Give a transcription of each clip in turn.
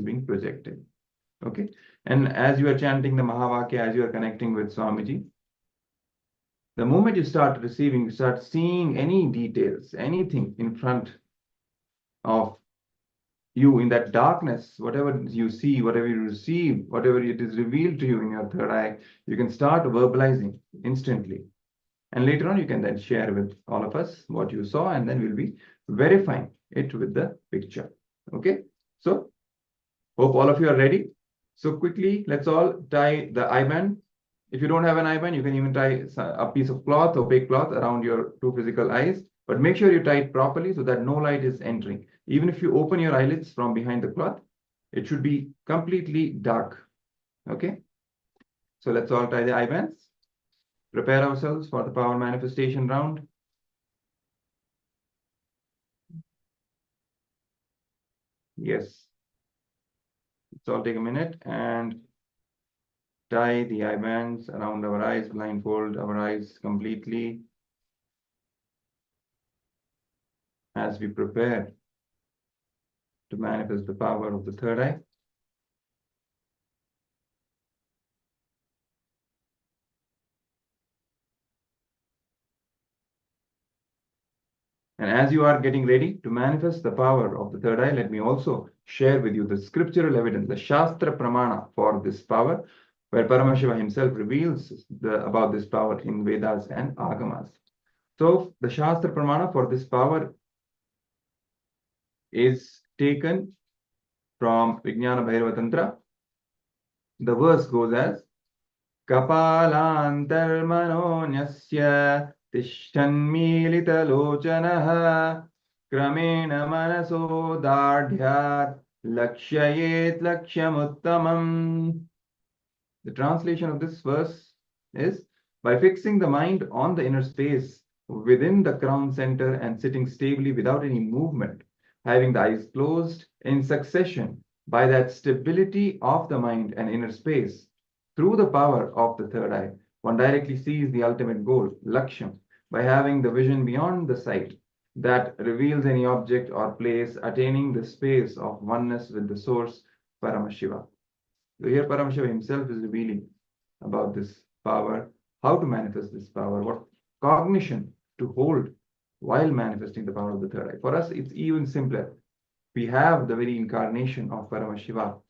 being projected. Okay, and as you are chanting the Mahavakya, as you are connecting with Swamiji, the moment you start receiving, you start seeing any details, anything in front of you in that darkness, whatever you see, whatever you receive, whatever it is revealed to you in your third eye, you can start verbalizing instantly. And later on, you can then share with all of us what you saw, and then we'll be verifying it with the picture. Okay, so hope all of you are ready. So quickly, let's all tie the eye-band. If you don't have an eye-band, you can even tie a piece of cloth, opaque cloth, around your two physical eyes. But make sure you tie it properly so that no light is entering. Even if you open your eyelids from behind the cloth, it should be completely dark. Okay? So let's all tie the eye-bands. Prepare ourselves for the power manifestation round. Yes. Let's all take a minute and tie the eye bands around our eyes, blindfold our eyes completely as we prepare to manifest the power of the third eye. And as you are getting ready to manifest the power of the third eye, let me also share with you the scriptural evidence, the Shastra Pramana for this power, where Paramashiva himself reveals about this power in Vedas and Agamas. So the Shastra Pramana for this power is taken from Vijnana Bhairava Tantra. The verse goes as Kapalantarmano nyasya Tishanmilitalochanaha Kramena manaso dardhyat Lakshayet lakshyamuttamam. The translation of this verse is, by fixing the mind on the inner space within the crown center and sitting stably without any movement, having the eyes closed in succession, by that stability of the mind and inner space, through the power of the third eye, one directly sees the ultimate goal, Lakshyam, by having the vision beyond the sight that reveals any object or place, attaining the space of oneness with the source, Paramashiva. So here Paramashiva himself is revealing about this power, how to manifest this power, what cognition to hold while manifesting the power of the third eye. For us, it's even simpler. We have the very incarnation of Paramashiva,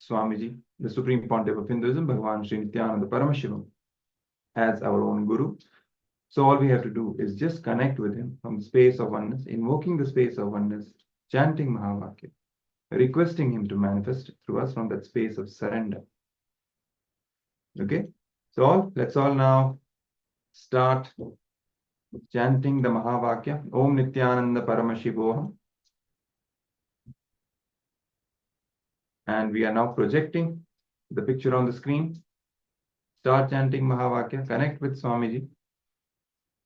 Swamiji, the Supreme Pontiff of Hinduism, Bhagavan Sri Nityananda Paramashivam, as our own Guru. So all we have to do is just connect with him from the space of oneness, invoking the space of oneness, chanting Mahavakya, requesting him to manifest through us from that space of surrender. Okay, so let's all now start chanting the Mahavakya. Om Nityananda Paramashivoham. And we are now projecting the picture on the screen. Start chanting Mahavakya, connect with Swamiji.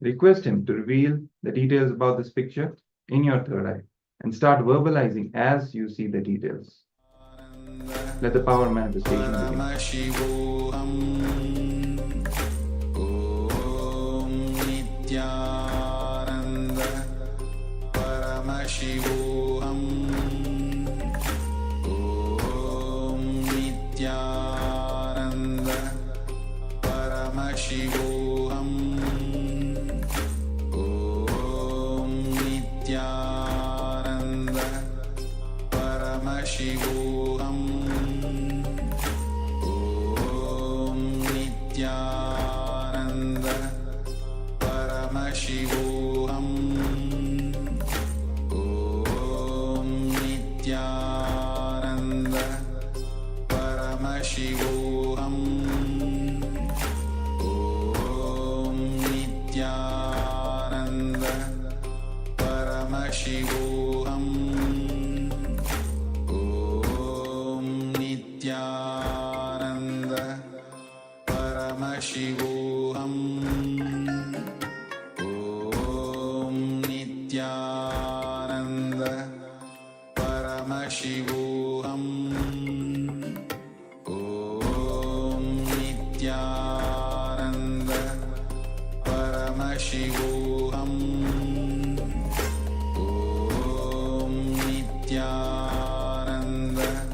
Request him to reveal the details about this picture in your third eye and start verbalizing as you see the details. Let the power manifestation begin. Nityananda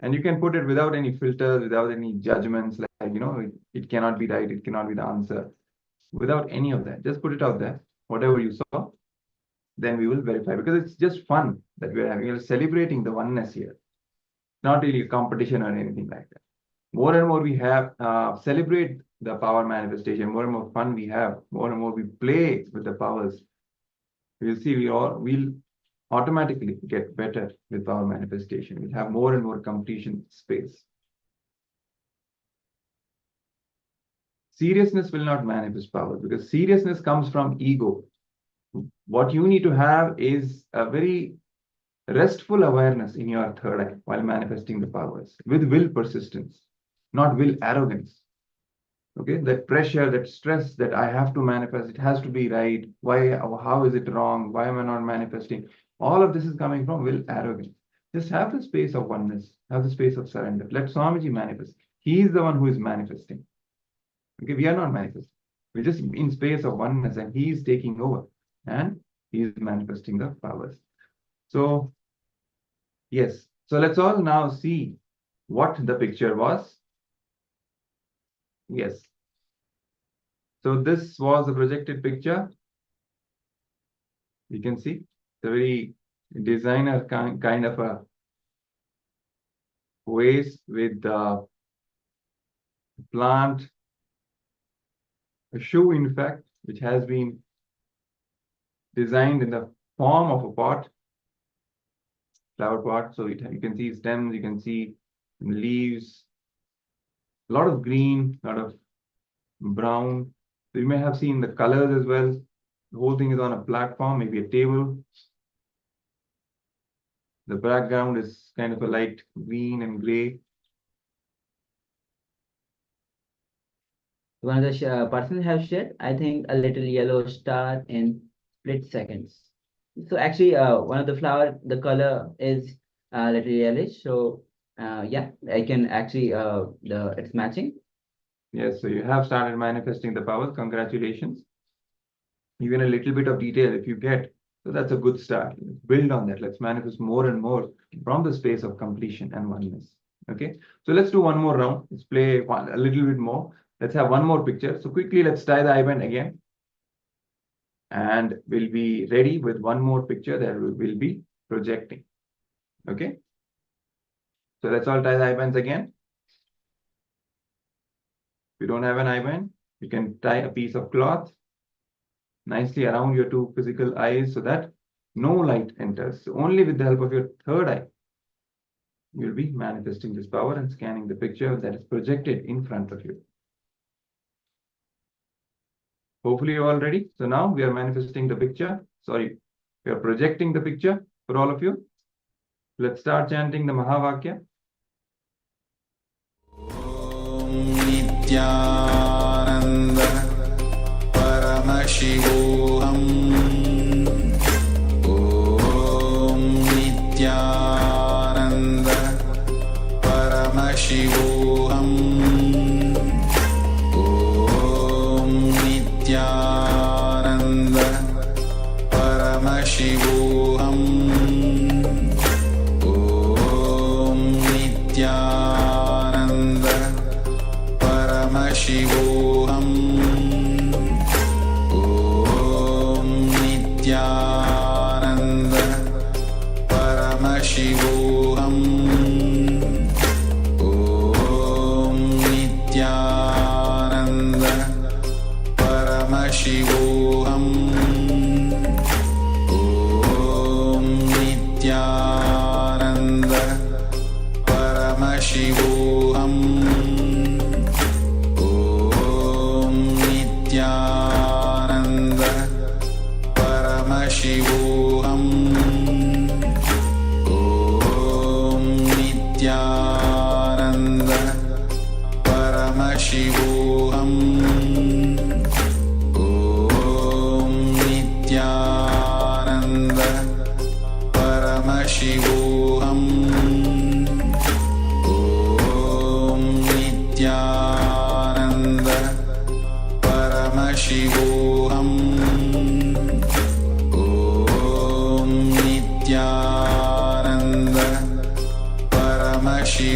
And you can put it without any filters, without any judgments, like, it cannot be right, it cannot be the answer. Without any of that. Just put it out there. Whatever you saw, then we will verify. Because it's just fun that we're having. We're celebrating the oneness here. Not really a competition or anything like that. More and more we have celebrate the power manifestation. More and more fun we have. More and more we play with the powers. We'll see we'll automatically get better with power manifestation. We'll have more and more completion space. Seriousness will not manifest power because seriousness comes from ego. What you need to have is a very restful awareness in your third eye while manifesting the powers with will persistence, not will arrogance. Okay, that pressure, that stress that I have to manifest, it has to be right. Why? How is it wrong? Why am I not manifesting? All of this is coming from will arrogance. Just have the space of oneness, have the space of surrender. Let Swamiji manifest. He is the one who is manifesting. Okay, we are not manifesting. We're just in space of oneness and he is taking over and he is manifesting the powers. So, yes. So let's all now see what the picture was. Yes. So this was a projected picture. You can see the very designer kind of a vase with the plant, a shoe in fact, which has been designed in the form of a pot, flower pot. So you can see stems, you can see leaves, a lot of green, a lot of brown. So you may have seen the colors as well. The whole thing is on a platform, maybe a table. The background is kind of a light green and gray. One of the person has shared, I think, a little yellow star in split seconds. So actually, one of the flower, the color is a little yellowish. So yeah, I can actually, it's matching. Yes, so you have started manifesting the powers. Congratulations. Even a little bit of detail if you get, so that's a good start. Let's build on that. Let's manifest more and more from the space of completion and oneness. Okay, so let's do one more round. Let's play a little bit more. Let's have one more picture. So quickly, let's tie the eyeband again. And we'll be ready with one more picture that we will be projecting. Okay, so let's all tie the eyebands again. If you don't have an eyeband, you can tie a piece of cloth nicely around your two physical eyes so that no light enters. So only with the help of your third eye, you'll be manifesting this power and scanning the picture that is projected in front of you. Hopefully you're all ready. So now we are manifesting the picture. Sorry, we are projecting the picture for all of you. Let's start chanting the Mahavakya. Nityananda Paramashivoham Om Nityananda Paramashivoham Om Nityananda Paramashivoham Om Nityananda Paramashivoham Om Nityananda Paramashivoham Om Nityananda Paramashivoham Om Nityananda Paramashivoham Om Nityananda Paramashivoham Om Nityananda Paramashivoham Om Nityananda Paramashivoham Om Nityananda Paramashivoham Om Nityananda Paramashivoham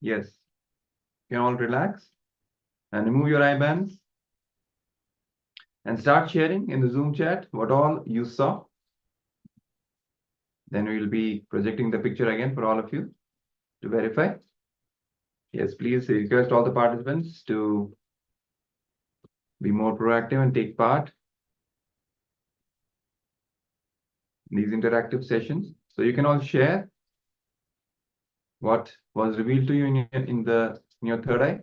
Yes. You can all relax and remove your eye bands and start sharing in the Zoom chat what all you saw. Then we will be projecting the picture again for all of you to verify. Yes, please request all the participants to be more proactive and take part in these interactive sessions. So you can all share what was revealed to you in your third eye.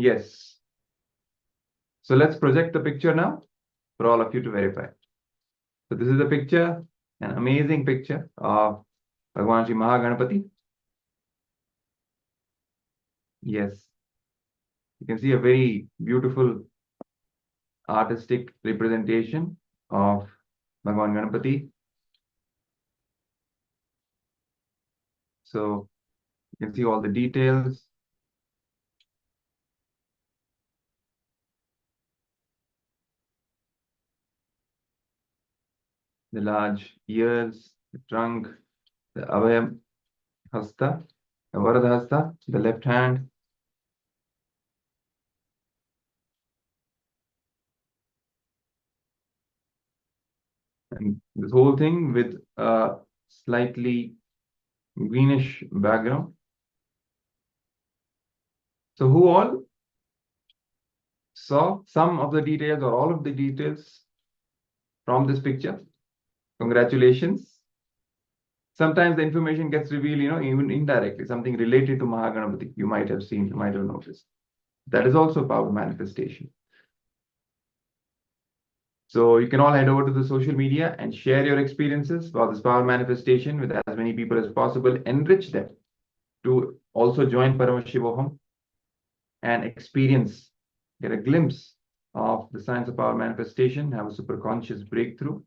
Yes. So let's project the picture now for all of you to verify. So this is a picture, an amazing picture of Bhagwan Shri Mahaganapati. Yes. You can see a very beautiful artistic representation of Bhagwan Ganapati. So you can see all the details. The large ears, the trunk, the Abhaya Hasta, the Varada Hasta, the left hand. And this whole thing with a slightly greenish background. So who all saw some of the details or all of the details from this picture? Congratulations. Sometimes the information gets revealed, even indirectly, something related to Mahaganapati. You might have seen, you might have noticed. That is also power manifestation. So you can all head over to the social media and share your experiences about this power manifestation with as many people as possible. Enrich them to also join Paramashivoham and experience, get a glimpse of the science of power manifestation, have a super conscious breakthrough.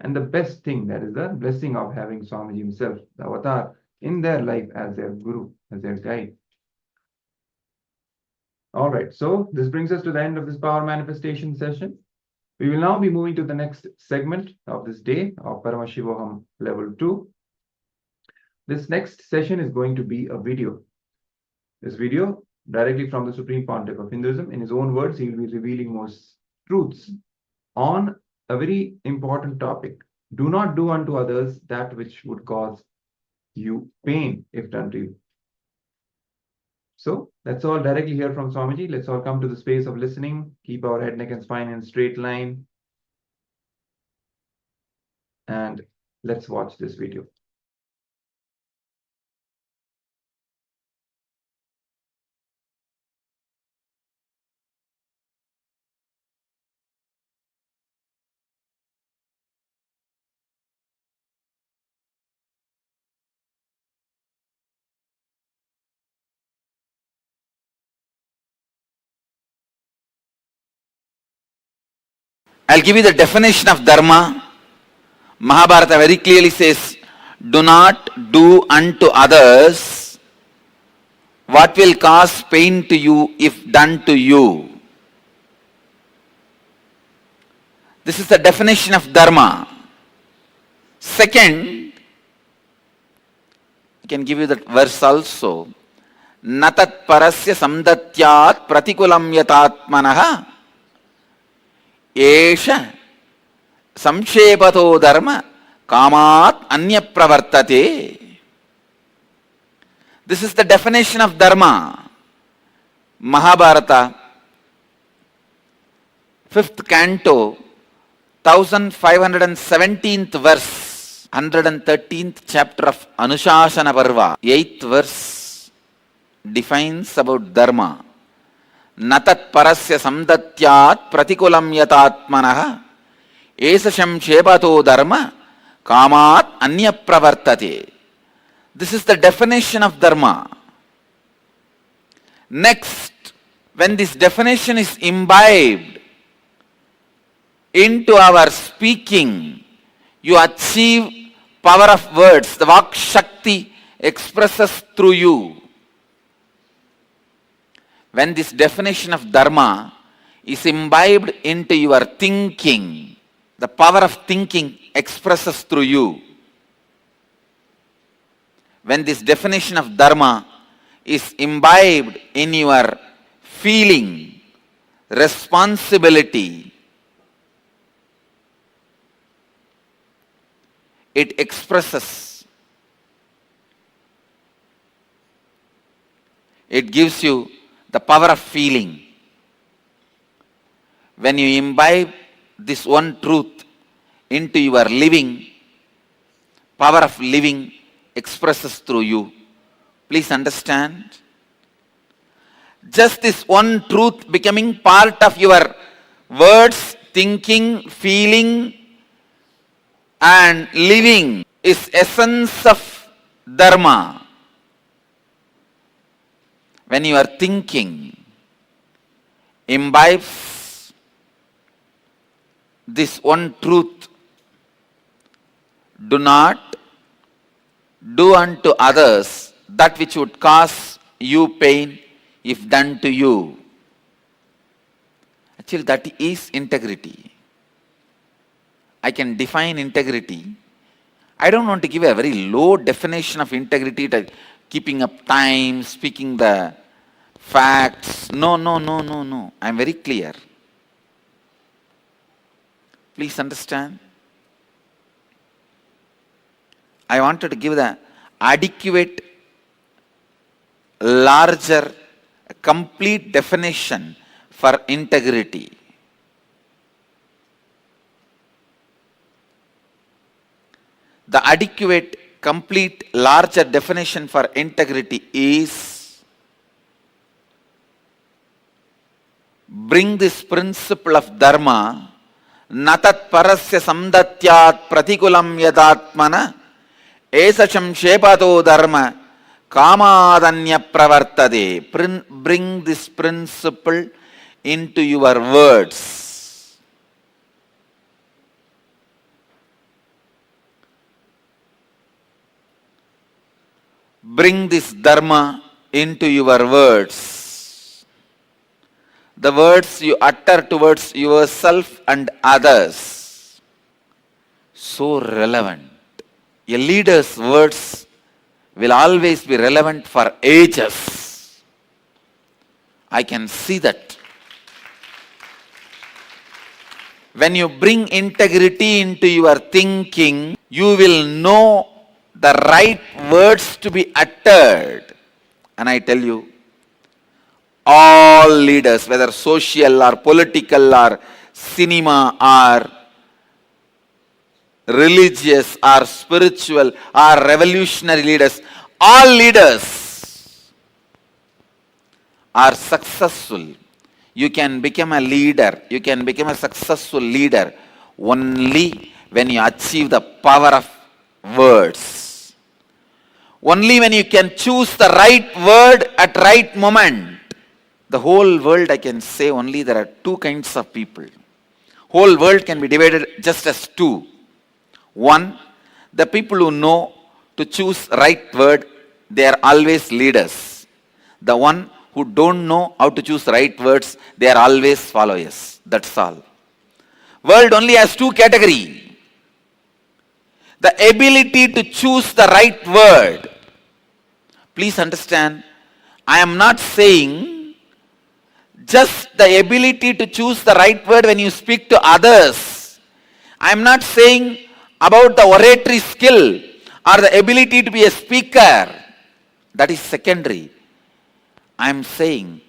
And the best thing, that is the blessing of having Swamiji himself, the avatar, in their life as their guru, as their guide. All right, so this brings us to the end of this power manifestation session. We will now be moving to the next segment of this day of Paramashivoham Level 2. This next session is going to be a video. This video directly from the Supreme Pontiff of Hinduism. In his own words, he will be revealing most truths on a very important topic. Do not do unto others that which would cause you pain if done to you. So let's all directly hear from Swamiji. Let's all come to the space of listening. Keep our head, neck, and spine in a straight line. And let's watch this video. I'll give you the definition of dharma. Mahabharata very clearly says, do not do unto others what will cause pain to you if done to you. This is the definition of dharma. Second, I can give you that verse also. Natat parasya samdatyat pratikulam yatatmanaha esha samshepato dharma kamat anya pravartate. This is the definition of dharma. Mahabharata, 5th canto, 1517th verse, 113th chapter of Anushasana Parva, 8th verse defines about dharma. Natat parasya samdatyat pratikulam yatatmanaha esasham shepato dharma Kamat anya pravartate. This is the definition of dharma. Next, when this definition is imbibed into our speaking, you achieve power of words. The Vak Shakti expresses through you. When this definition of dharma is imbibed into your thinking, the power of thinking expresses through you. When this definition of dharma is imbibed in your feeling, responsibility, it expresses. It gives you the power of feeling. When you imbibe this one truth into your living, power of living expresses through you. Please understand. Just this one truth becoming part of your words, thinking, feeling, and living is essence of dharma. When you are thinking, imbibes this one truth, do not do unto others that which would cause you pain if done to you. Actually, that is integrity. I can define integrity. I don't want to give a very low definition of integrity, like keeping up time, speaking the facts. No. I am very clear. Please understand. I wanted to give the adequate, larger, complete definition for integrity. The adequate, complete, larger definition for integrity is bring this principle of dharma, natat parasya samdatyat pratikulam yadatmana esacham shepato dharma kamadanya pravartade. Bring this principle into your words. Bring this dharma into your words. The words you utter towards yourself and others. So relevant. A leader's words will always be relevant for ages. I can see that. When you bring integrity into your thinking, you will know the right words to be uttered. And I tell you, all leaders, whether social or political or cinema or religious or spiritual or revolutionary leaders, all leaders are successful. You can become a leader, you can become a successful leader only when you achieve the power of words. Only when you can choose the right word at right moment. The whole world, I can say only there are two kinds of people. Whole world can be divided just as two. One, the people who know to choose right word, they are always leaders. The one who don't know how to choose right words, they are always followers. That's all. World only has two categories. The ability to choose the right word. Please understand, I am not saying just the ability to choose the right word when you speak to others. I am not saying about the oratory skill or the ability to be a speaker. That is secondary. I am saying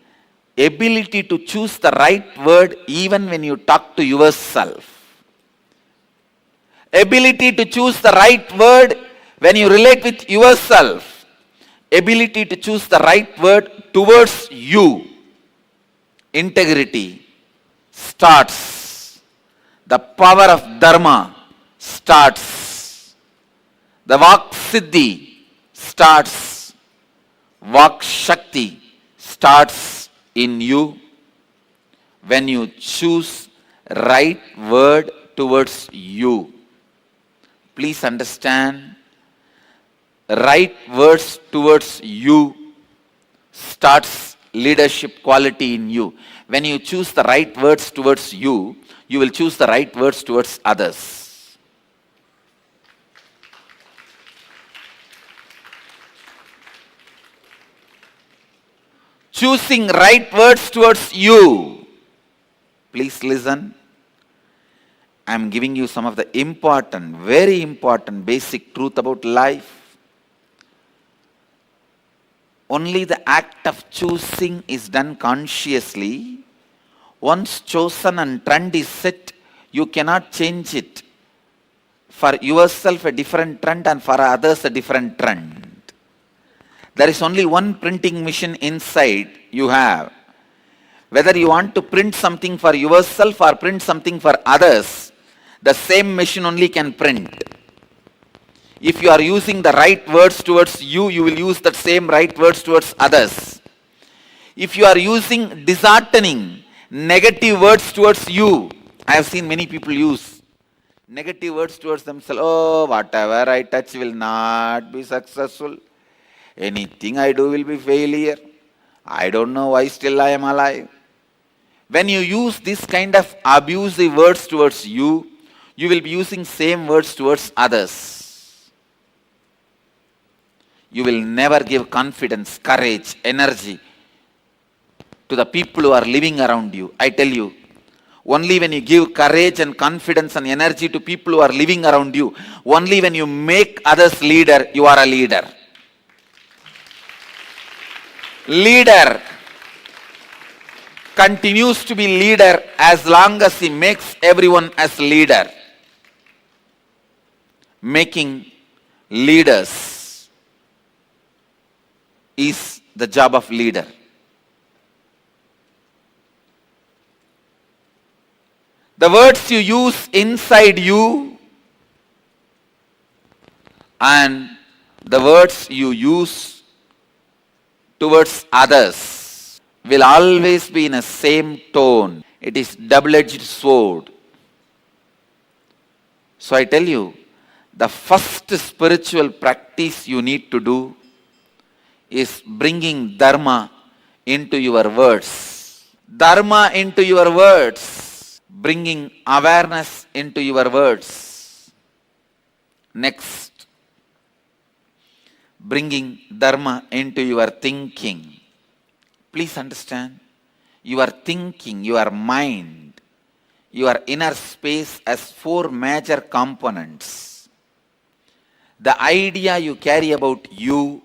ability to choose the right word even when you talk to yourself. Ability to choose the right word when you relate with yourself. Ability to choose the right word towards you. Integrity starts. The power of dharma starts The Vak Siddhi starts, Vak Shakti starts in you when you choose right word towards you. Please understand, right words towards you starts leadership quality in you. When you choose the right words towards you, you will choose the right words towards others. Choosing right words towards you. Please listen. I am giving you some of the important, very important basic truth about life. Only the act of choosing is done consciously. Once chosen and trend is set, you cannot change it. For yourself a different trend and for others a different trend. There is only one printing machine inside you have. Whether you want to print something for yourself or print something for others, the same machine only can print. If you are using the right words towards you, you will use that same right words towards others. If you are using disheartening, negative words towards you, I have seen many people use negative words towards themselves. Oh, whatever I touch will not be successful. Anything I do will be failure. I don't know why still I am alive. When you use this kind of abusive words towards you, you will be using same words towards others. You will never give confidence, courage, energy to the people who are living around you. I tell you, only when you give courage and confidence and energy to people who are living around you, only when you make others leader, you are a leader. Leader continues to be leader as long as he makes everyone as leader. Making leaders is the job of leader. The words you use inside you and the words you use towards others will always be in a same tone. It is double-edged sword. So I tell you, the first spiritual practice you need to do is bringing dharma into your words. Dharma into your words. Bringing awareness into your words. Next, bringing dharma into your thinking. Please understand, your thinking, your mind, your inner space has four major components. The idea you carry about you,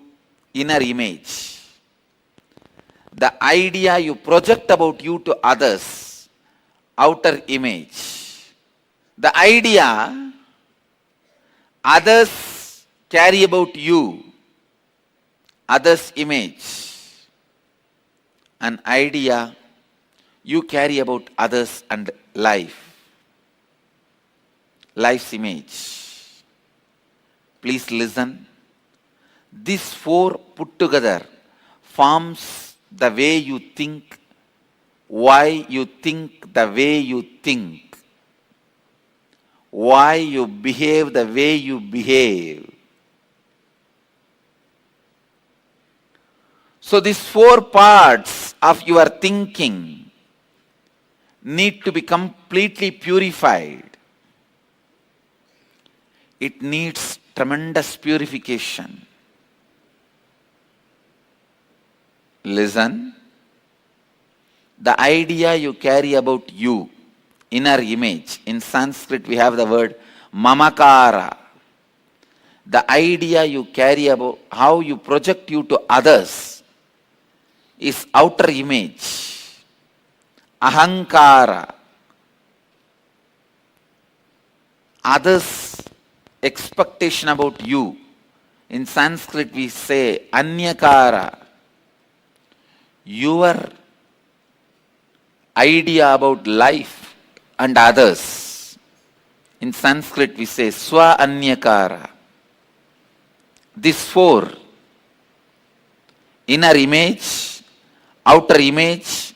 inner image. The idea you project about you to others, outer image. The idea others carry about you, others' image. An idea you carry about others and life, life's image. Please listen. These four put together forms the way you think, why you think the way you think, why you behave the way you behave. So these four parts of your thinking need to be completely purified. It needs tremendous purification. Listen. The idea you carry about you, inner image. In Sanskrit we have the word mamakara. The idea you carry about how you project you to others is outer image. Ahankara. Others' expectation about you. In Sanskrit we say anyakara. Your idea about life and others. In Sanskrit we say swa anyakara. these four: inner image, outer image,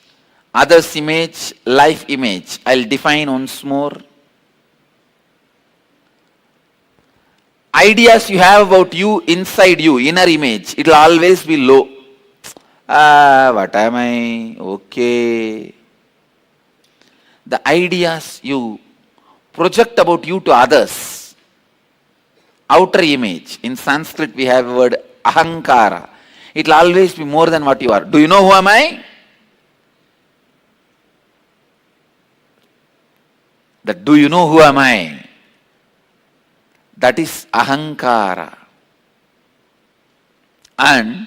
others image, life image. I'll define once more. Ideas you have about you inside you, inner image, it will always be low. What am I? Okay. The ideas you project about you to others, outer image. In Sanskrit we have a word ahankara. It will always be more than what you are. Do you know who am I? That do you know who am I? That is ahankara. And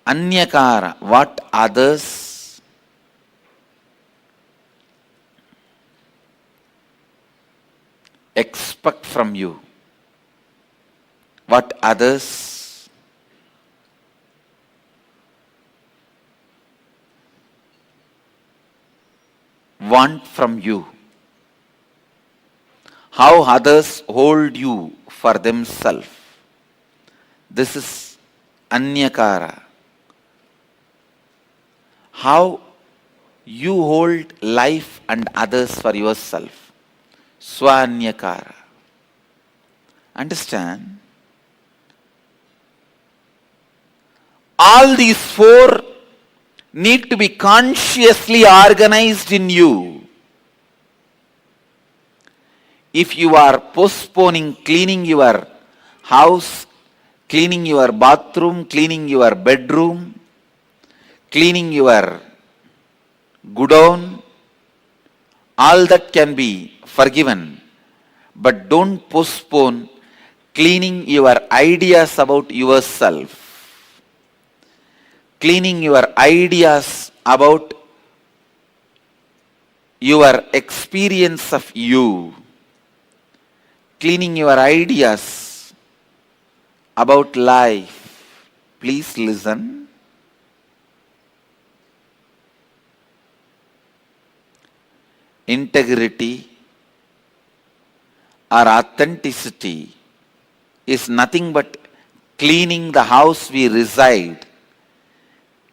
anyakara, what others expect from you. What others want from you. How others hold you for themselves. This is anyakara. How you hold life and others for yourself. Swanyakara. Understand? All these four need to be consciously organized in you. If you are postponing cleaning your house, cleaning your bathroom, cleaning your bedroom, cleaning your godown, all that can be forgiven. But don't postpone cleaning your ideas about yourself, cleaning your ideas about your experience of you, cleaning your ideas about life. Please listen. Integrity or authenticity is nothing but cleaning the house we reside,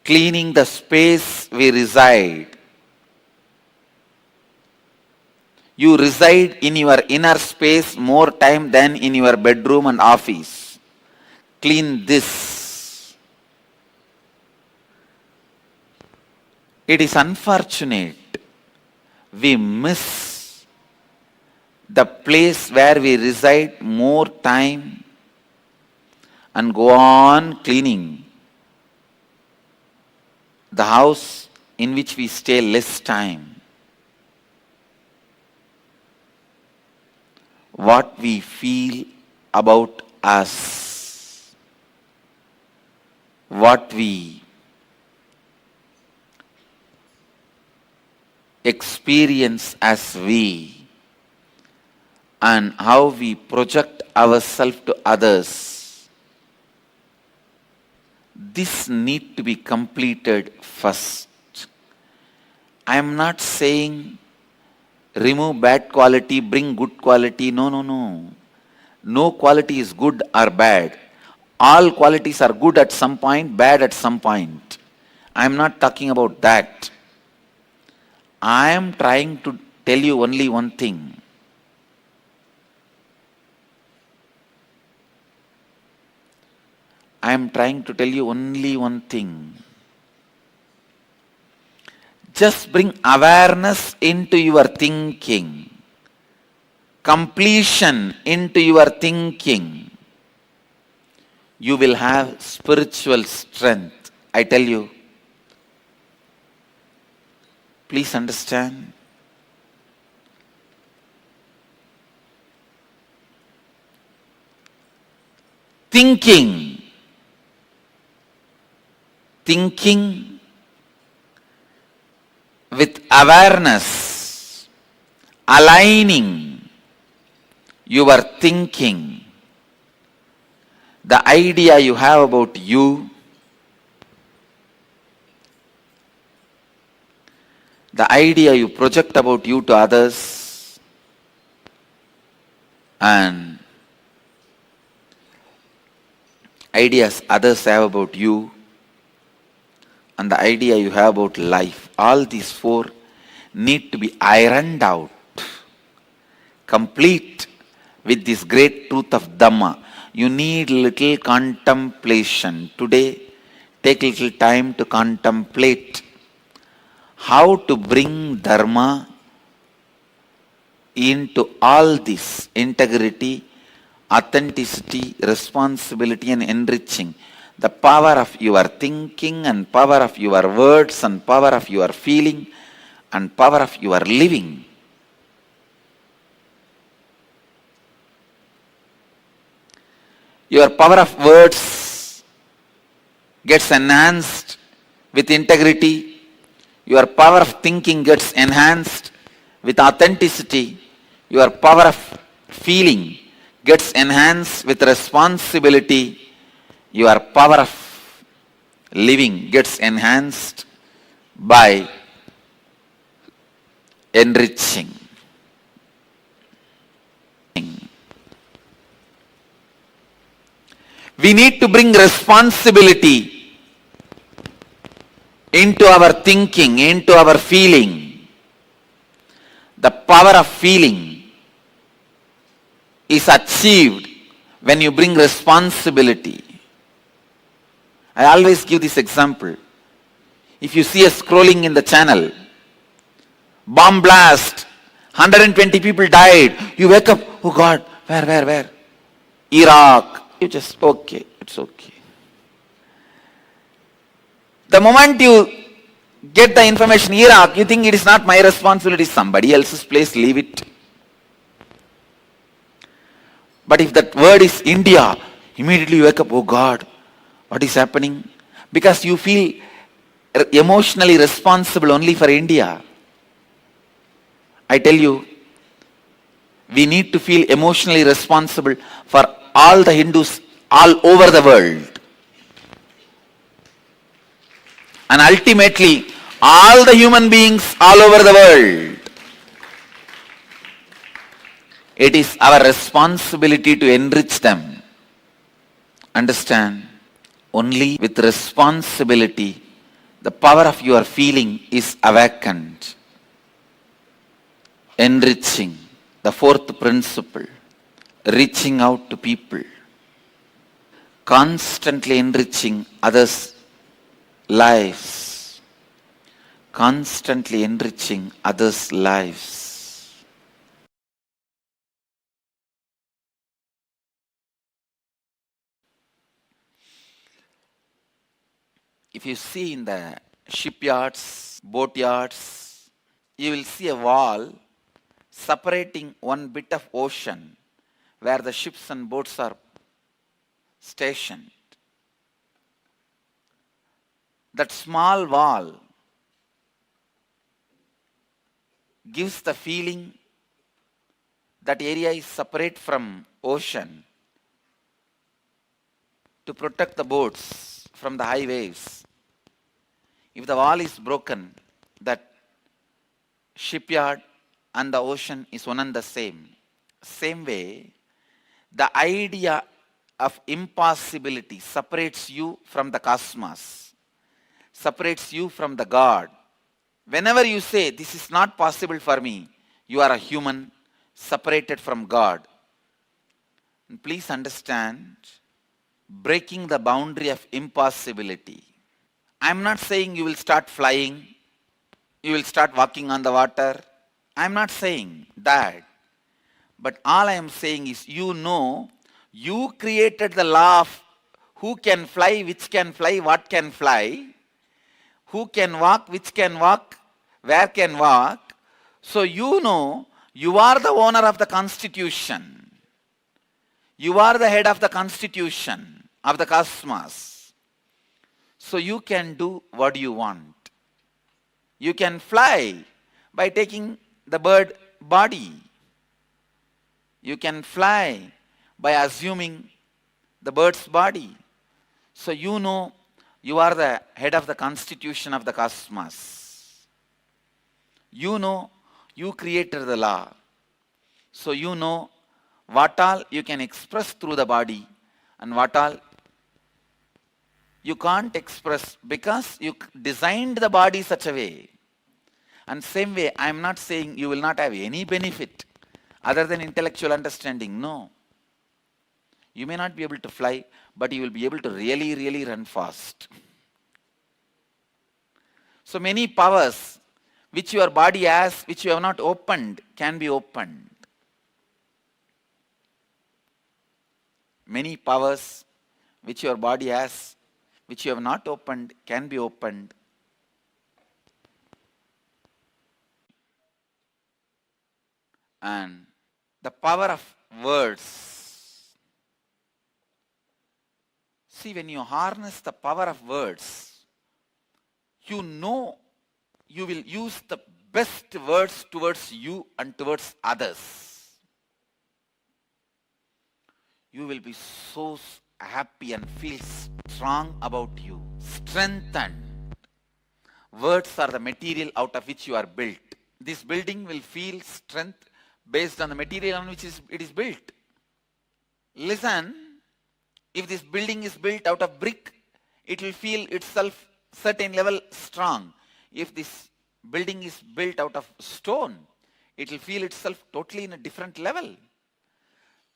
cleaning the space we reside. You reside in your inner space more time than in your bedroom and office. Clean this. It is unfortunate we miss the place where we reside more time and go on cleaning the house in which we stay less time. What we feel about us, what we experience as we, and how we project ourselves to others. This need to be completed first. I am not saying remove bad quality, bring good quality. No, no, no. No quality is good or bad. All qualities are good at some point, bad at some point. I am not talking about that. I am trying to tell you only one thing. I am trying to tell you only one thing. Just bring awareness into your thinking, completion into your thinking. You will have spiritual strength. I tell you. Please understand. Thinking with awareness, aligning your thinking, the idea you have about you, the idea you project about you to others, and ideas others have about you, and the idea you have about life. All these four need to be ironed out, complete with this great truth of Dhamma. You need little contemplation. Today, take little time to contemplate how to bring Dharma into all this: integrity, authenticity, responsibility, and enriching. The power of your thinking, and power of your words, and power of your feeling, and power of your living. Your power of words gets enhanced with integrity. Your power of thinking gets enhanced with authenticity. Your power of feeling gets enhanced with responsibility. Your power of living gets enhanced by enriching. We need to bring responsibility into our thinking, into our feeling. The power of feeling is achieved when you bring responsibility. I always give this example. If you see a scrolling in the channel, bomb blast, 120 people died, you wake up, oh God, where? Iraq. You just, okay, it's okay. The moment you get the information, Iraq, you think it is not my responsibility, somebody else's place, leave it. But if that word is India, immediately you wake up, oh God, what is happening? Because you feel emotionally responsible only for India. I tell you, we need to feel emotionally responsible for all the Hindus all over the world. And ultimately, all the human beings all over the world. It is our responsibility to enrich them. Understand? Only with responsibility, the power of your feeling is awakened. Enriching, the fourth principle. Reaching out to people. Constantly enriching others' lives. Constantly enriching others' lives. If you see in the shipyards, boatyards, you will see a wall separating one bit of ocean where the ships and boats are stationed. That small wall gives the feeling that area is separate from ocean to protect the boats from the high waves. If the wall is broken, that shipyard and the ocean is one and the same. Same way, the idea of impossibility separates you from the cosmos, separates you from the God. Whenever you say, this is not possible for me, you are a human separated from God. And please understand, breaking the boundary of impossibility. I am not saying you will start flying, you will start walking on the water. I am not saying that. But all I am saying is, you know, you created the law of who can fly, which can fly, what can fly, who can walk, which can walk, where can walk. So you know, you are the owner of the constitution. You are the head of the constitution of the cosmos. So you can do what you want. You can fly by taking the bird body. You can fly by assuming the bird's body. So you know you are the head of the constitution of the cosmos. You know you created the law. So you know what all you can express through the body and what all you can't express because you designed the body such a way. And same way, I am not saying you will not have any benefit other than intellectual understanding. No. You may not be able to fly, but you will be able to really, really run fast. So many powers which your body has, which you have not opened, can be opened. Many powers which your body has, which you have not opened, can be opened. And the power of words. See, when you harness the power of words, you know you will use the best words towards you and towards others. You will be so happy and feel strong about you, strengthened. Words are the material out of which you are built. This building will feel strength based on the material on which it is built. Listen, if this building is built out of brick, it will feel itself certain level strong. If this building is built out of stone, it will feel itself totally in a different level.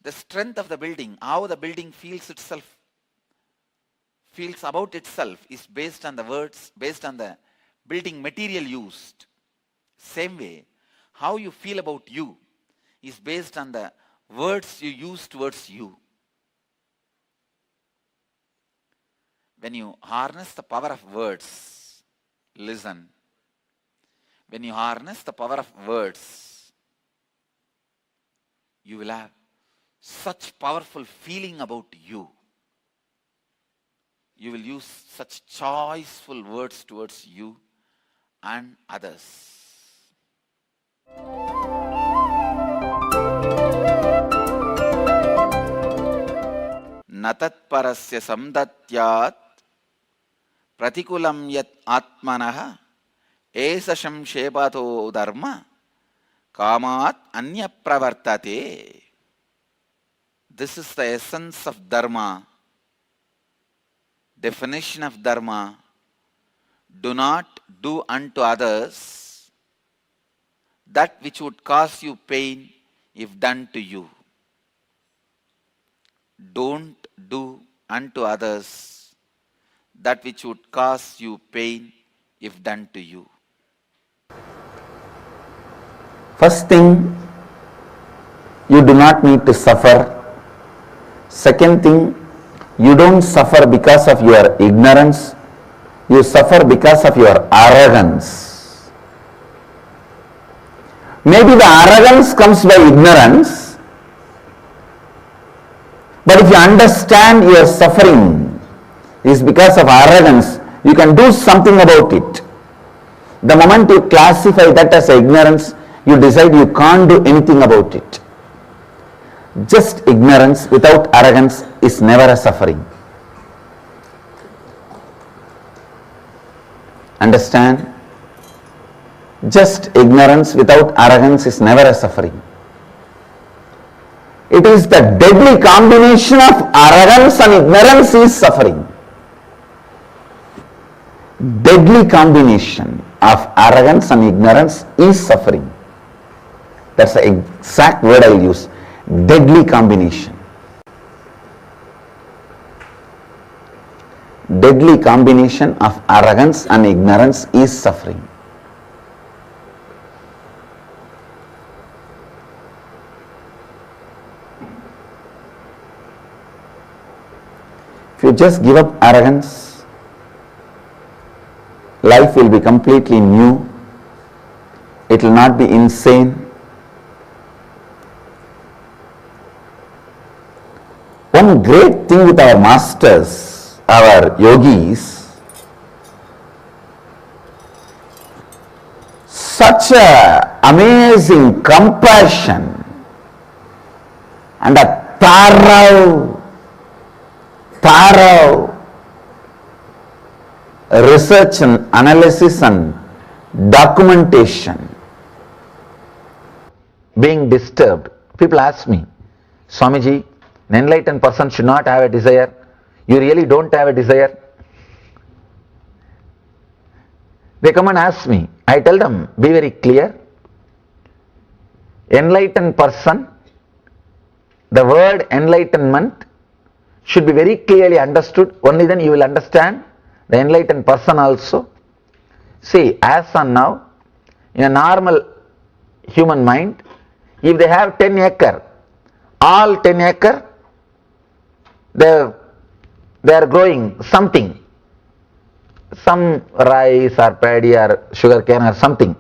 The strength of the building, how the building feels about itself, is based on the words, based on the building material used. Same way, how you feel about you is based on the words you use towards you. When you harness the power of words, listen. When you harness the power of words, you will have such powerful feeling about you. You will use such choiceful words towards you and others. Natat parasya samdatyat pratikulam yat atmanaha esasham shepato dharma kamat anya pravartate. This is the essence of dharma. Definition of dharma: do not do unto others that which would cause you pain if done to you. Don't do unto others that which would cause you pain if done to you. First thing, you do not need to suffer. Second thing, you don't suffer because of your ignorance, you suffer because of your arrogance. Maybe the arrogance comes by ignorance, but if you understand your suffering is because of arrogance, you can do something about it. The moment you classify that as ignorance, you decide you can't do anything about it. Just ignorance without arrogance is never a suffering. Understand? Just ignorance without arrogance is never a suffering. It is the deadly combination of arrogance and ignorance is suffering. Deadly combination of arrogance and ignorance is suffering. That's the exact word I will use. Deadly combination. Deadly combination of arrogance and ignorance is suffering. If you just give up arrogance, life will be completely new. It will not be insane. One great thing with our masters, our yogis, such a amazing compassion and a thorough research and analysis and documentation. Being disturbed. People ask me, Swamiji, an enlightened person should not have a desire. You really don't have a desire? They come and ask me. I tell them, be very clear. Enlightened person, the word enlightenment should be very clearly understood. Only then you will understand the enlightened person also. See, as on now, in a normal human mind, if they have 10 acre, all 10 acre, they are growing something, some rice or paddy or sugar cane or something.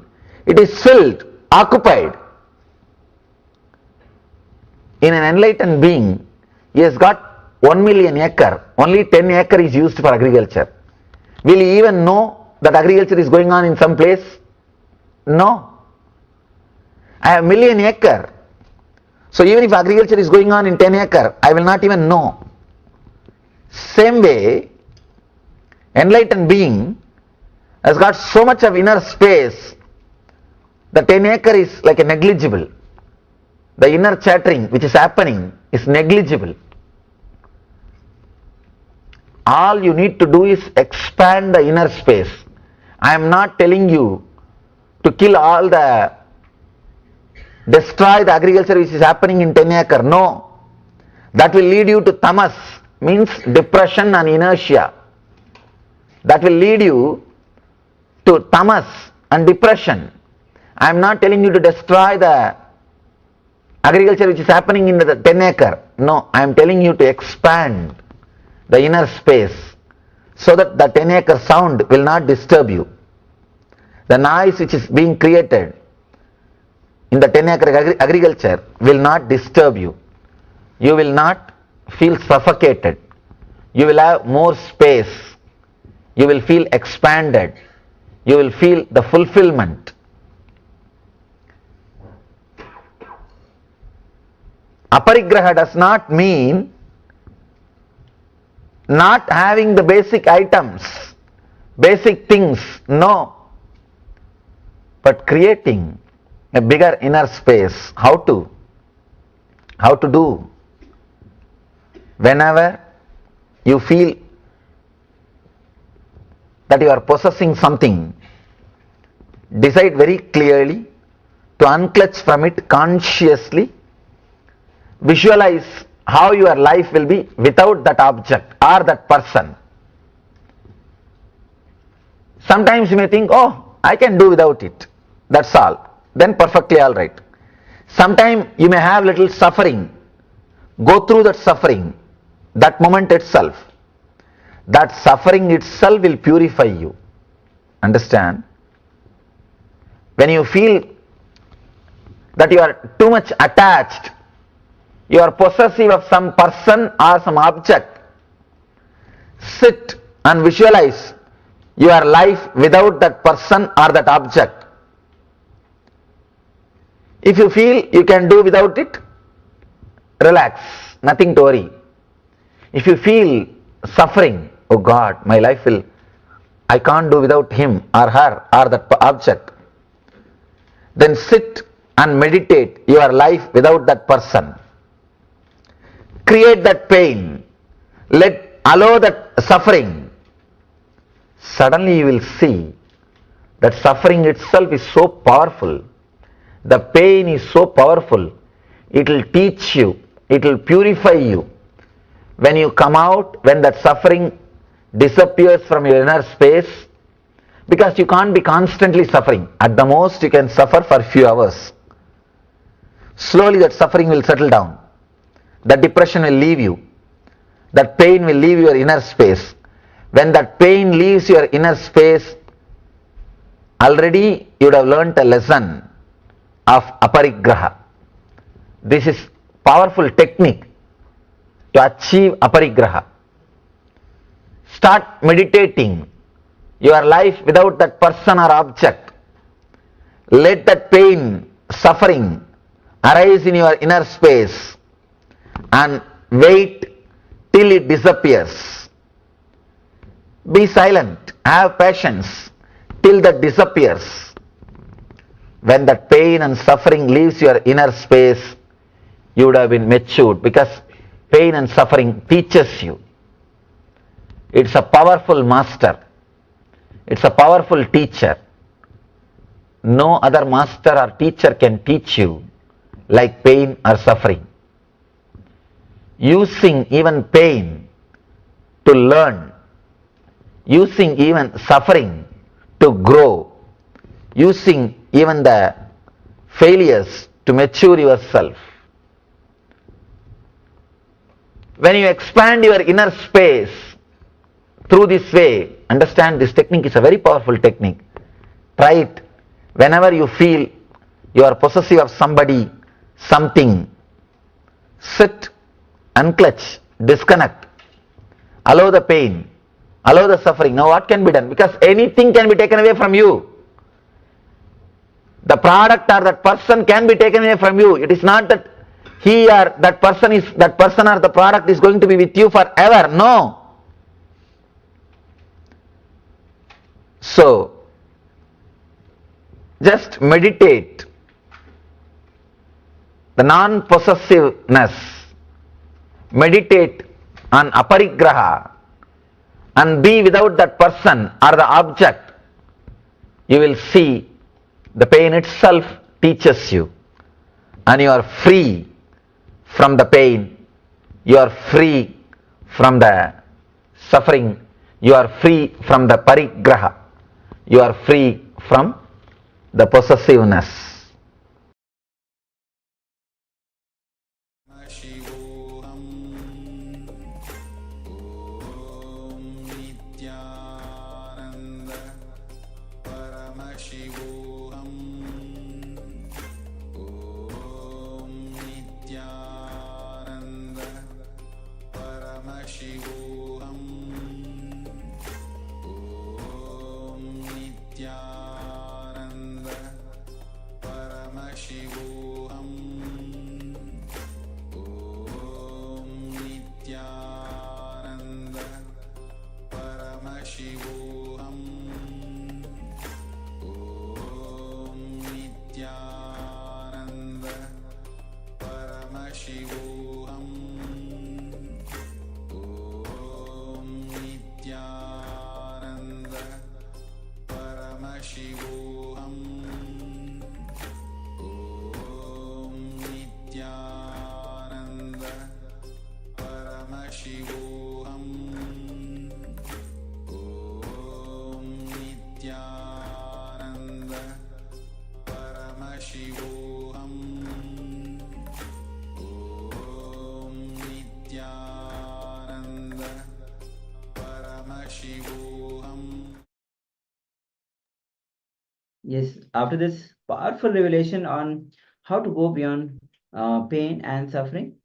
It is filled, occupied. In an enlightened being, he has got 1 million acre, only 10 acre is used for agriculture. Will he even know that agriculture is going on in some place? No. I have million acre. So even if agriculture is going on in 10 acre, I will not even know. Same way, enlightened being has got so much of inner space, the 10 acre is like a negligible. The inner chattering which is happening is negligible. All you need to do is expand the inner space. I am not telling you to kill all the, destroy the agriculture which is happening in 10 acre. No. That will lead you to tamas, means depression and inertia. That will lead you to tamas and depression. I am not telling you to destroy the agriculture which is happening in the 10 acre. No, I am telling you to expand the inner space so that the 10 acre sound will not disturb you. The noise which is being created in the 10 acre agriculture will not disturb you. You will not feel suffocated. You will have more space. You will feel expanded. You will feel the fulfillment. Aparigraha does not mean not having the basic items, basic things, no. But creating a bigger inner space. How to? How to do? Whenever you feel that you are possessing something, decide very clearly to unclutch from it consciously. Visualize how your life will be without that object or that person. Sometimes you may think, oh, I can do without it. That's all. Then perfectly all right. Sometimes you may have little suffering. Go through that suffering, that moment itself. That suffering itself will purify you. Understand? When you feel that you are too much attached, you are possessive of some person or some object, sit and visualize your life without that person or that object. If you feel you can do without it, relax, nothing to worry. If you feel suffering, oh God, my life will, I can't do without him or her or that object, then sit and meditate your life without that person. Create that pain, allow that suffering. Suddenly you will see that suffering itself is so powerful. The pain is so powerful. It will teach you, it will purify you. When you come out, when that suffering disappears from your inner space, because you can't be constantly suffering. At the most you can suffer for a few hours. Slowly that suffering will settle down. That depression will leave you. That pain will leave your inner space. When that pain leaves your inner space, already you would have learnt a lesson of aparigraha. This is powerful technique to achieve aparigraha. Start meditating your life without that person or object. Let that pain, suffering arise in your inner space and wait till it disappears. Be silent, have patience till that disappears. When that pain and suffering leaves your inner space, you would have been matured, because pain and suffering teaches you. It's a powerful master. It's a powerful teacher. No other master or teacher can teach you like pain or suffering. Using even pain to learn, using even suffering to grow, using even the failures to mature yourself. When you expand your inner space through this way, understand this technique is a very powerful technique. Try it. Whenever you feel you are possessive of somebody, something, sit, unclutch, disconnect, allow the pain, allow the suffering. Now what can be done? Because anything can be taken away from you. The product or that person can be taken away from you. It is not that he or that person or the product is going to be with you forever. No. So, just meditate the non-possessiveness, meditate on aparigraha and be without that person or the object. You will see the pain itself teaches you, and you are free from the pain, you are free from the suffering, you are free from the parigraha, you are free from the possessiveness. Paramashivoham Om Nityananda Paramashivoham Om Nityananda Paramashivoham Om Nityananda Paramashivoham Om Nityananda Paramashivoham Om Nityananda Paramashivoham Om Nityananda Paramashivoham Om Nityananda Paramashivoham Om Nityananda Paramashivoham Om Nityananda Paramashivoham. Yes, after this powerful revelation on how to go beyond pain and suffering,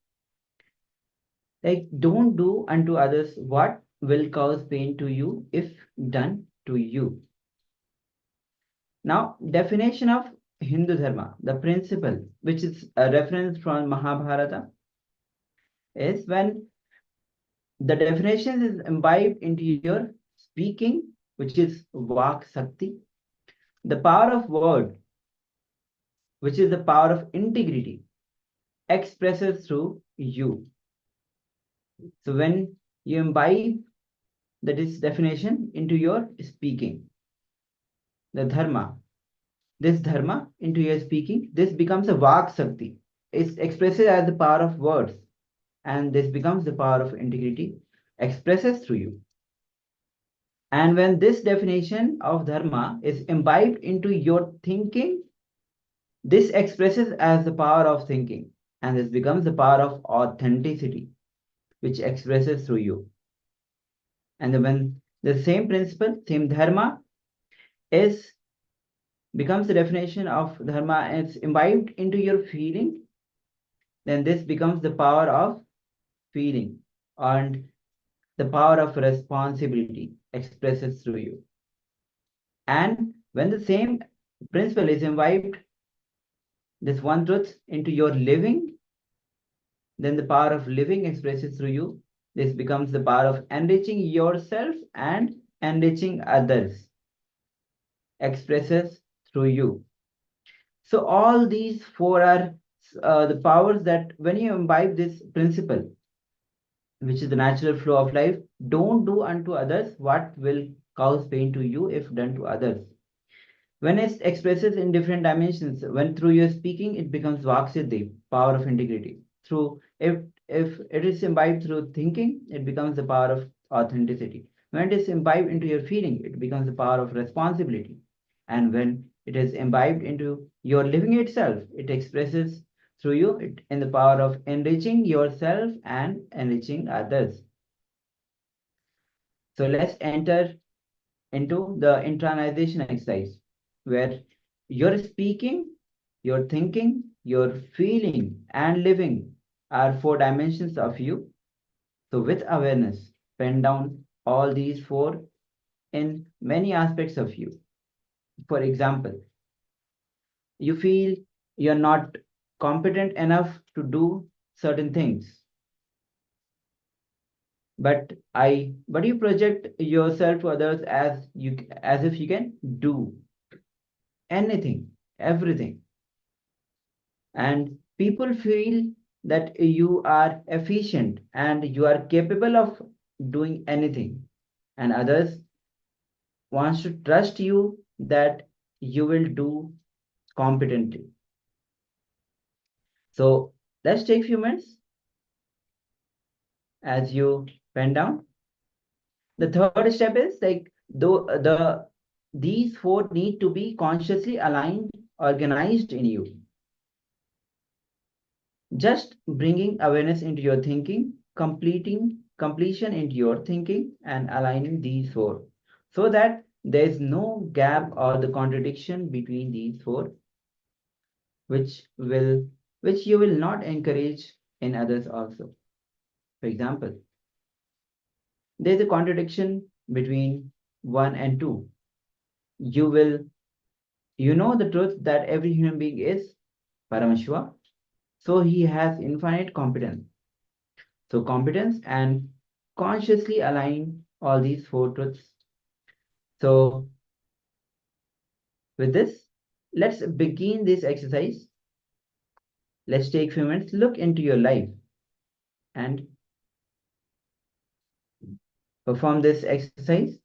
like don't do unto others what will cause pain to you if done to you. Now, definition of Hindu Dharma, the principle, which is a reference from Mahabharata, is when the definition is imbibed into your speaking, which is Vak Sakti, the power of word, which is the power of integrity, expresses through you. So when you imbibe this definition into your speaking, the dharma, this dharma into your speaking, this becomes a Vak Sakti. It's expressed as the power of words, and this becomes the power of integrity, expresses through you. And when this definition of dharma is imbibed into your thinking, this expresses as the power of thinking, and this becomes the power of authenticity, which expresses through you. And then when the same principle, same dharma, becomes the definition of dharma and it's imbibed into your feeling, then this becomes the power of feeling, and the power of responsibility expresses through you. And when the same principle is imbibed, this one truth, into your living, then the power of living expresses through you. This becomes the power of enriching yourself and enriching others, expresses through you. So all these four are the powers that when you imbibe this principle, which is the natural flow of life, don't do unto others what will cause pain to you if done to others. When it expresses in different dimensions, when through your speaking it becomes Vaksiddhi, power of integrity. Through if it is imbibed through thinking, it becomes the power of authenticity. When it is imbibed into your feeling, it becomes the power of responsibility. And when it is imbibed into your living itself, it expresses through you in the power of enriching yourself and enriching others. So let's enter into the internalization exercise, where your speaking, your thinking, your feeling, and living are four dimensions of you. So, with awareness, pen down all these four in many aspects of you. For example, you feel you're not competent enough to do certain things, but you project yourself to others as if you can do anything, everything. And people feel that you are efficient and you are capable of doing anything. And others wants to trust you that you will do competently. So let's take a few minutes as you pen down. The third step is like these four need to be consciously aligned, organized in you. Just bringing awareness into your thinking, completion into your thinking, and aligning these four so that there is no gap or the contradiction between these four, which will which you will not encourage in others also. For example, there is a contradiction between 1 and 2. You know the truth that every human being is Paramashiva, so he has infinite competence. So competence and consciously align all these four truths. So with this, let's begin this exercise. Let's take a few minutes, look into your life and perform this exercise.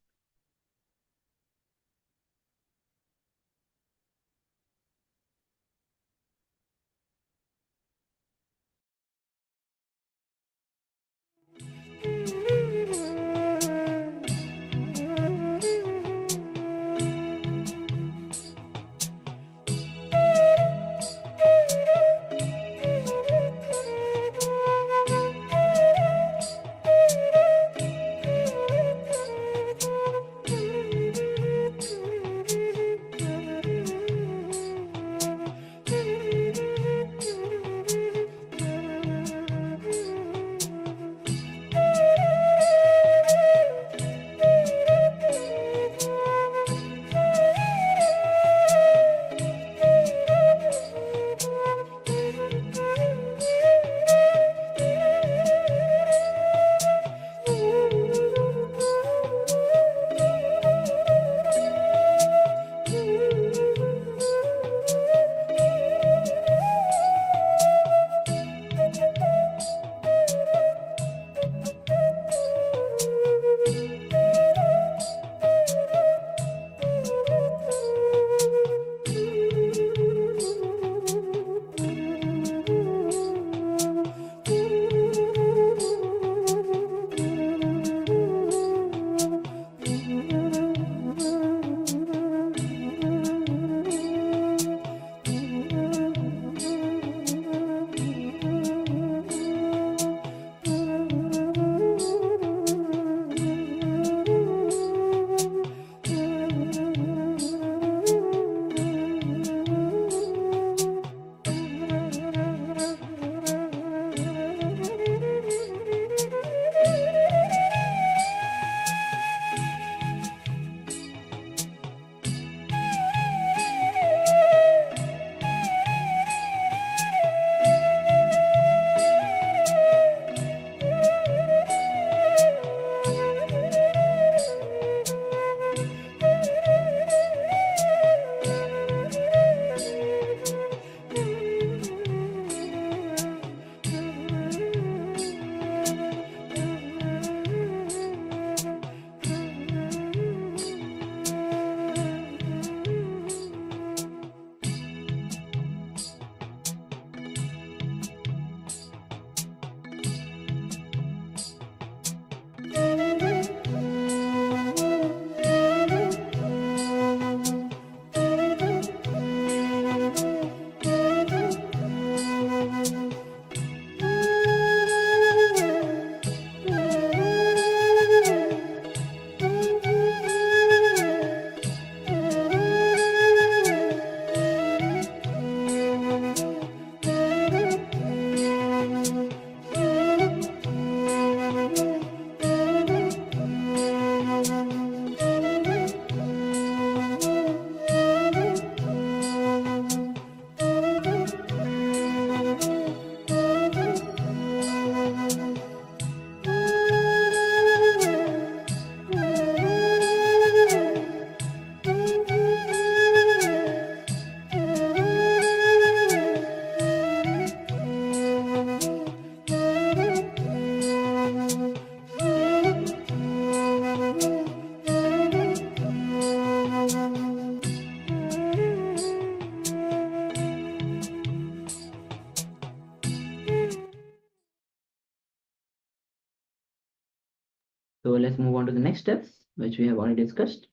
So let's move on to the next steps, which we have already discussed.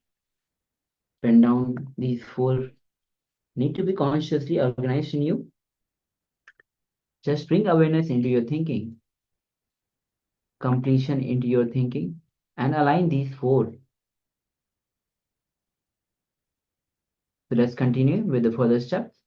Pen down these four need to be consciously organized in you. Just bring awareness into your thinking, completion into your thinking, and align these four. So let's continue with the further steps.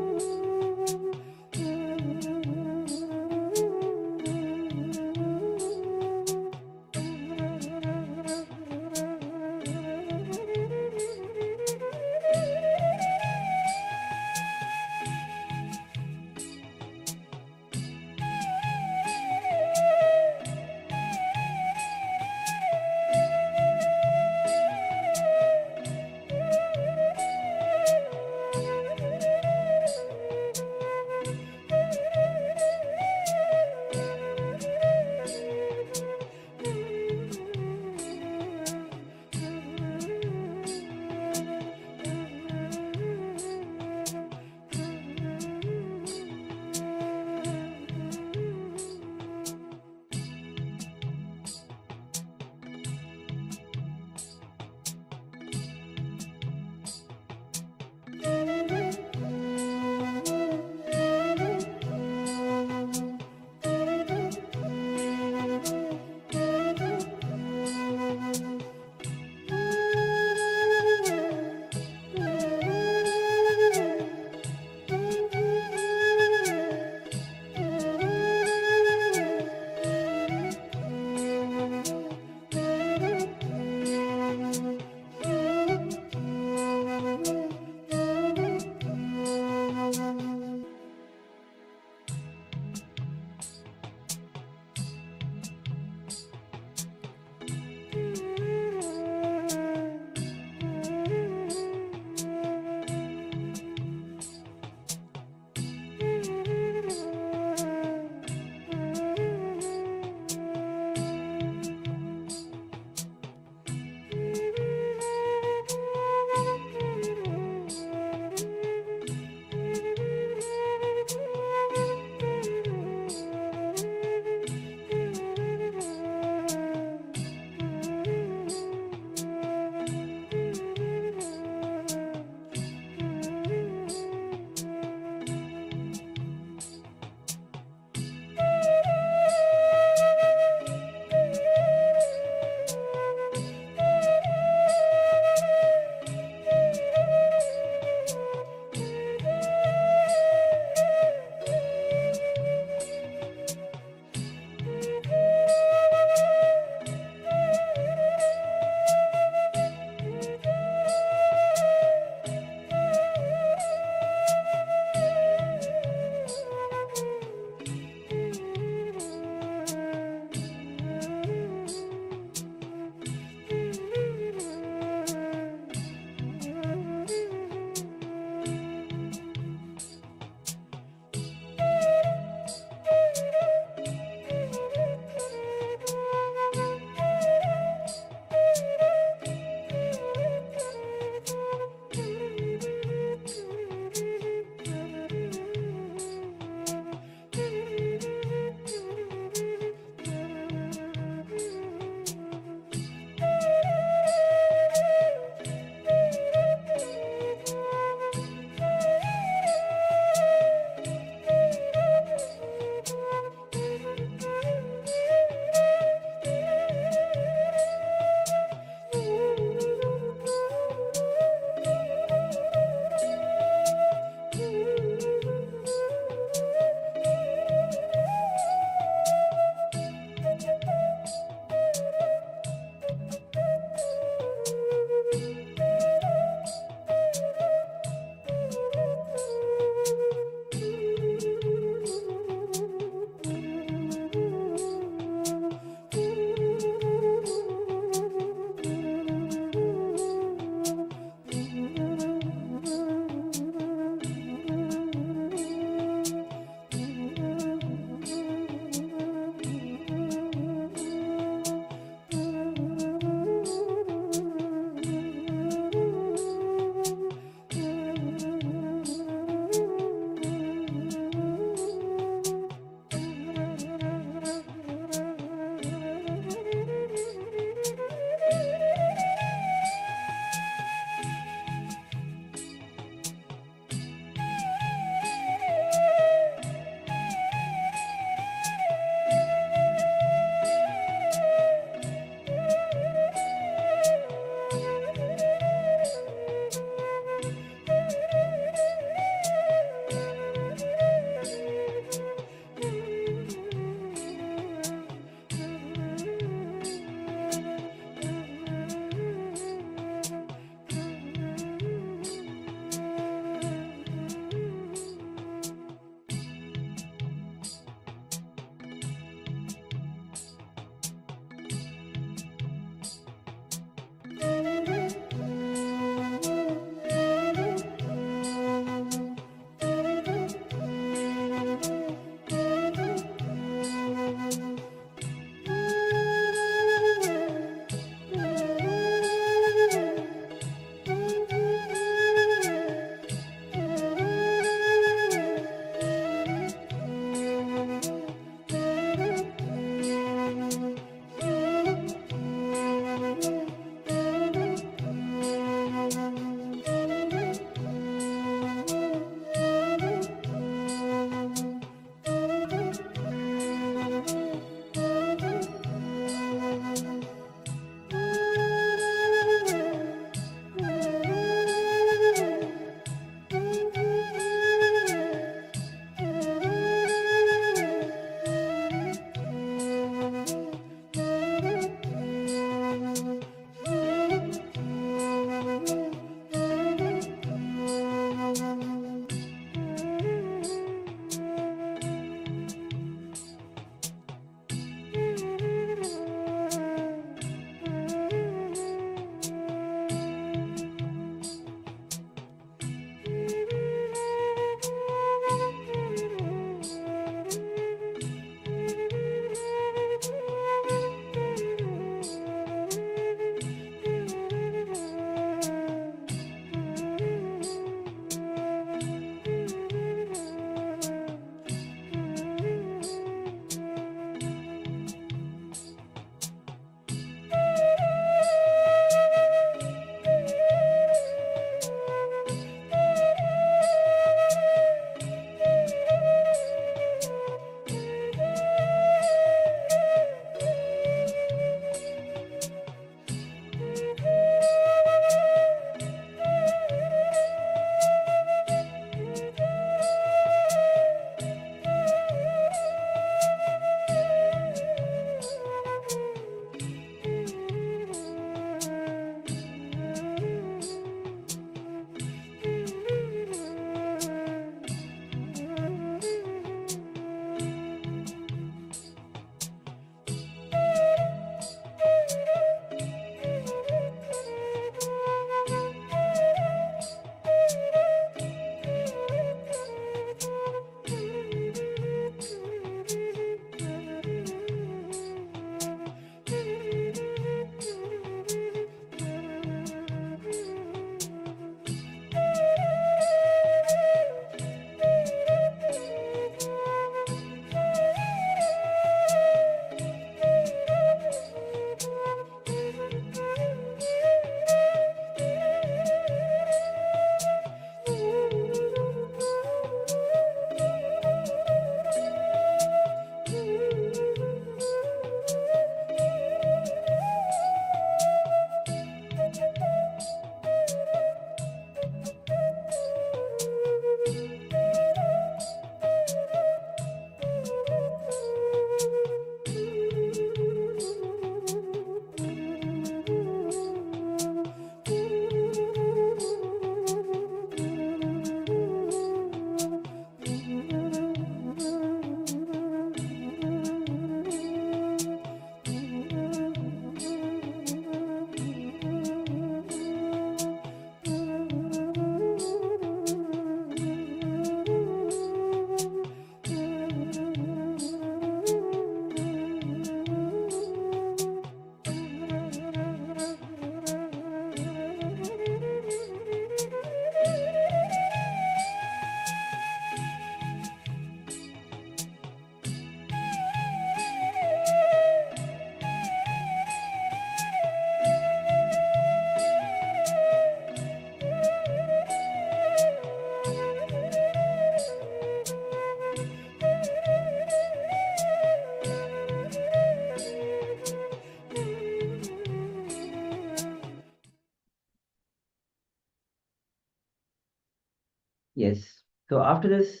Yes. So after this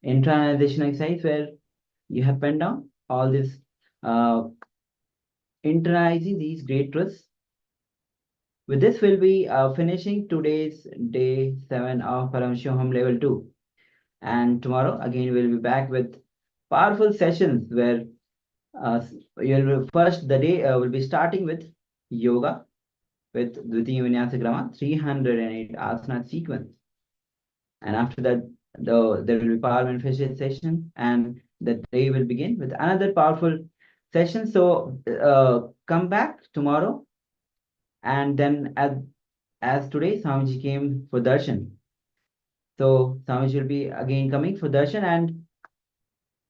internalization exercise where you have penned down all this internalizing these great truths, with this we'll be finishing today's day 7 of Paramashivoham Level 2. And tomorrow again we'll be back with powerful sessions where you'll first the day will be starting with yoga with Dvitiya Vinyasa Grama 308 asana sequence. And after that, there will be power manifestation session, and the day will begin with another powerful session. So come back tomorrow, and then as today, Swamiji came for darshan. So Swamiji will be again coming for darshan, and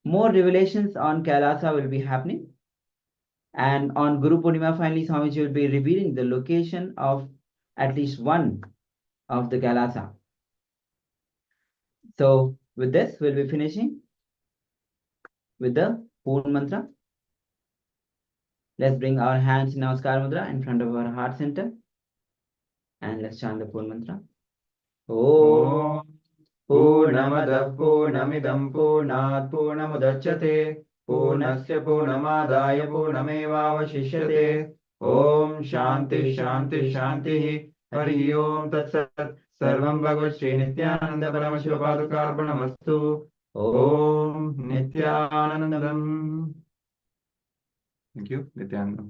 more revelations on Kailasa will be happening. And on Guru Purnima, finally, Swamiji will be revealing the location of at least one of the Kailasa. So with this, we'll be finishing with the Purn Mantra. Let's bring our hands in Namaskar Mudra in front of our heart center. And let's chant the Purn Mantra. Om Purnamadav Purnamidam Purnat Purnamudachyate Purnasya Purnamadaya Purnamevavashishyate Om Shanti Shanti Shanti Hari Om Tat Sat Sarvam Bhagavad Shri Nityananda Paramashivopadukarpanamastu Om Nityanandam. Thank you, Nityananda.